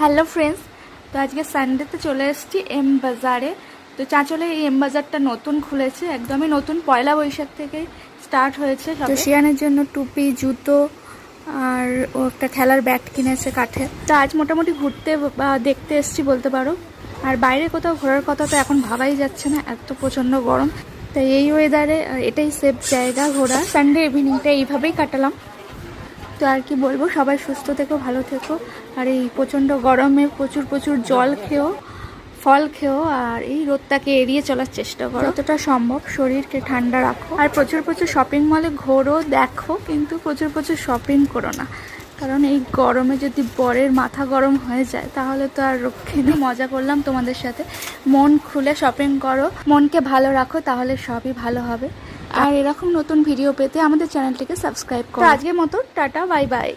Hello friends, তো আজকে সানডেতে চলে এসেছি এম বাজারে। তো চাঁচলে এই এম বাজারটা নতুন খুলেছে, একদমই নতুন, পয়লা বৈশাখ থেকেই স্টার্ট হয়েছে। তো শিয়ানের জন্য টুপি, জুতো আর ও একটা খেলার ব্যাট কিনেছে কাঠের। তো আজ মোটামুটি ঘুরতে বা দেখতে এসেছি বলতে পারো। আর বাইরে কোথাও ঘোরার কথা তো এখন ভাবাই যাচ্ছে না, এত প্রচণ্ড গরম। তাই এই ওয়েদারে এটাই সেফ জায়গা ঘোরা। সানডে ইভিনিংটা এইভাবেই কাটালাম। তো আর কি বলবো, সবাই সুস্থ থেকো, ভালো থেকো। আর এই প্রচণ্ড গরমে প্রচুর জল খেও, ফল খেও, আর এই রোদটাকে এড়িয়ে চলার চেষ্টা করো যতটা সম্ভব। শরীরকে ঠান্ডা রাখো, আর প্রচুর শপিং মলে ঘোরো, দেখো, কিন্তু প্রচুর শপিং করো না, কারণ এই গরমে যদি বরের মাথা গরম হয়ে যায় তাহলে তো আর রক্ষে নেই। মজা করলাম তোমাদের সাথে। মন খুলে শপিং করো, মনকে ভালো রাখো, তাহলে সবই ভালো হবে। আর এরকম নতুন ভিডিও পেতে আমাদের চ্যানেলটিকে সাবস্ক্রাইব করো। আজকের মতো টাটা, বাই বাই।